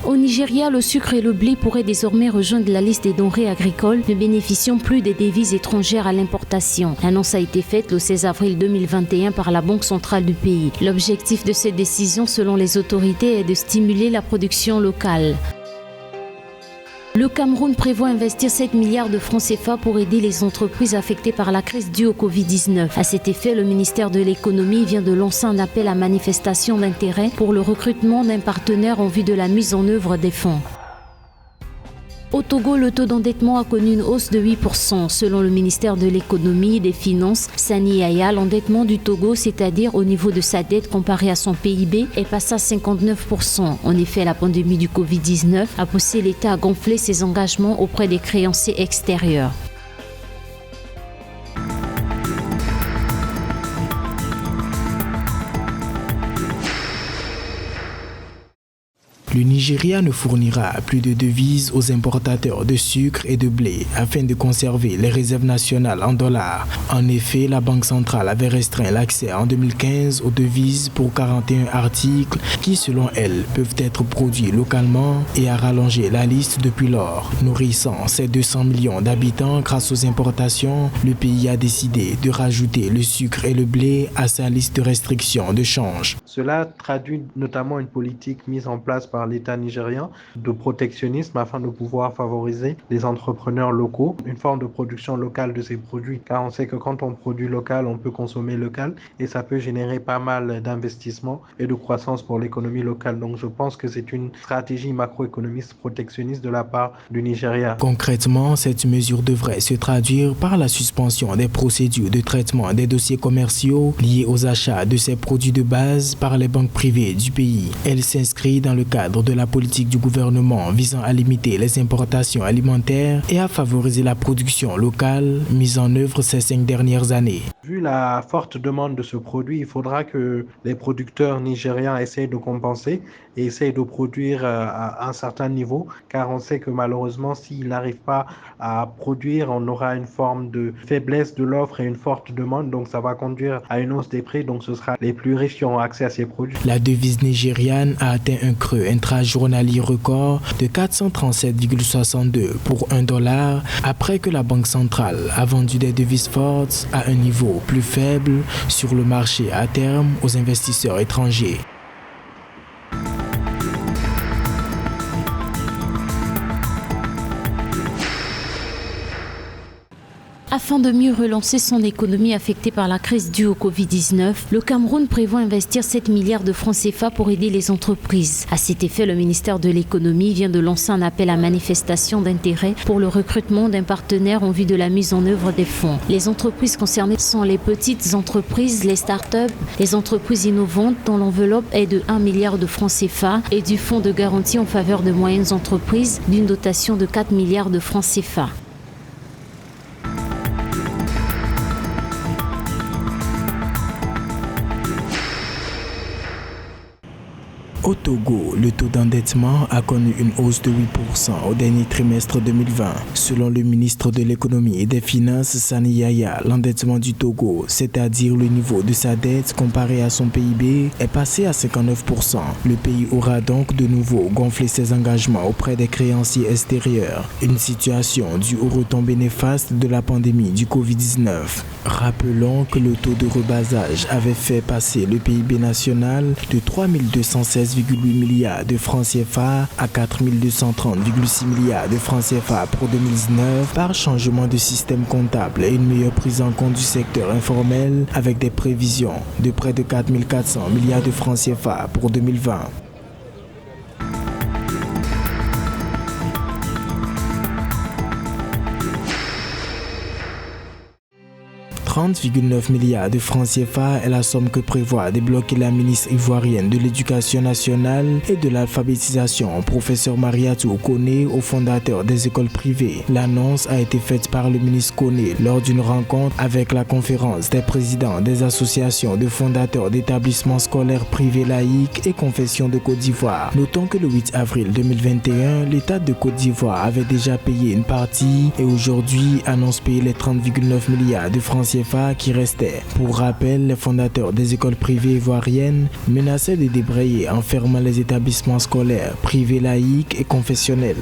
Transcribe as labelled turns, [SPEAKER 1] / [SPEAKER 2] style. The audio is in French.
[SPEAKER 1] Au Nigeria, le sucre et le blé pourraient désormais rejoindre la liste des denrées agricoles ne bénéficiant plus des devises étrangères à l'importation. L'annonce a été faite le 16 avril 2021 par la Banque centrale du pays. L'objectif de cette décision, selon les autorités, est de stimuler la production locale. Le Cameroun prévoit investir 7 milliards de francs CFA pour aider les entreprises affectées par la crise due au Covid-19. À cet effet, le ministère de l'économie vient de lancer un appel à manifestation d'intérêt pour le recrutement d'un partenaire en vue de la mise en œuvre des fonds. Au Togo, le taux d'endettement a connu une hausse de 8%. Selon le ministère de l'économie et des finances, Sani Yaya, l'endettement du Togo, c'est-à-dire au niveau de sa dette comparée à son PIB, est passé à 59%. En effet, la pandémie du Covid-19 a poussé l'État à gonfler ses engagements auprès des créanciers extérieurs.
[SPEAKER 2] Le Nigeria ne fournira plus de devises aux importateurs de sucre et de blé afin de conserver les réserves nationales en dollars. En effet, la Banque centrale avait restreint l'accès en 2015 aux devises pour 41 articles qui, selon elle, peuvent être produits localement et a rallongé la liste depuis lors. Nourrissant ses 200 millions d'habitants grâce aux importations, le pays a décidé de rajouter le sucre et le blé à sa liste de restrictions de change.
[SPEAKER 3] Cela traduit notamment une politique mise en place par l'État nigérian de protectionnisme afin de pouvoir favoriser les entrepreneurs locaux, une forme de production locale de ces produits, car on sait que quand on produit local, on peut consommer local et ça peut générer pas mal d'investissements et de croissance pour l'économie locale. Donc je pense que c'est une stratégie macroéconomiste protectionniste de la part du Nigeria.
[SPEAKER 2] Concrètement, cette mesure devrait se traduire par la suspension des procédures de traitement des dossiers commerciaux liés aux achats de ces produits de base par les banques privées du pays. Elle s'inscrit dans le cadre de la politique du gouvernement visant à limiter les importations alimentaires et à favoriser la production locale mise en œuvre ces 5 dernières années.
[SPEAKER 3] Vu la forte demande de ce produit, il faudra que les producteurs nigérians essayent de compenser et essayent de produire à un certain niveau, car on sait que malheureusement, s'ils n'arrivent pas à produire, on aura une forme de faiblesse de l'offre et une forte demande, donc ça va conduire à une hausse des prix, donc ce sera les plus riches qui auront accès à ces produits.
[SPEAKER 2] La devise nigériane a atteint un creux intrajournalier record de 437,62 pour $1 après que la Banque centrale a vendu des devises fortes à un niveau plus faible sur le marché à terme aux investisseurs étrangers.
[SPEAKER 1] Afin de mieux relancer son économie affectée par la crise due au Covid-19, le Cameroun prévoit investir 7 milliards de francs CFA pour aider les entreprises. À cet effet, le ministère de l'économie vient de lancer un appel à manifestation d'intérêt pour le recrutement d'un partenaire en vue de la mise en œuvre des fonds. Les entreprises concernées sont les petites entreprises, les start-up, les entreprises innovantes dont l'enveloppe est de 1 milliard de francs CFA et du fonds de garantie en faveur de moyennes entreprises d'une dotation de 4 milliards de francs CFA.
[SPEAKER 2] Au Togo, le taux d'endettement a connu une hausse de 8% au dernier trimestre 2020. Selon le ministre de l'économie et des finances, Sani Yaya, l'endettement du Togo, c'est-à-dire le niveau de sa dette comparé à son PIB, est passé à 59%. Le pays aura donc de nouveau gonflé ses engagements auprès des créanciers extérieurs. Une situation due aux retombées néfastes de la pandémie du Covid-19. Rappelons que le taux de rebasage avait fait passer le PIB national de 3216,8 milliards de francs CFA à 4230,6 milliards de francs CFA pour 2019 par changement de système comptable et une meilleure prise en compte du secteur informel avec des prévisions de près de 4400 milliards de francs CFA pour 2020. 30,9 milliards de francs CFA est la somme que prévoit débloquer la ministre ivoirienne de l'Éducation nationale et de l'alphabétisation, professeur Mariatou Koné, au fondateur des écoles privées. L'annonce a été faite par le ministre Koné lors d'une rencontre avec la conférence des présidents des associations de fondateurs d'établissements scolaires privés laïcs et confessions de Côte d'Ivoire. Notons que le 8 avril 2021, l'État de Côte d'Ivoire avait déjà payé une partie et aujourd'hui annonce payer les 30,9 milliards de francs CFA CFA qui restait. Pour rappel, les fondateurs des écoles privées ivoiriennes menaçaient de débrayer en fermant les établissements scolaires privés laïques et confessionnels.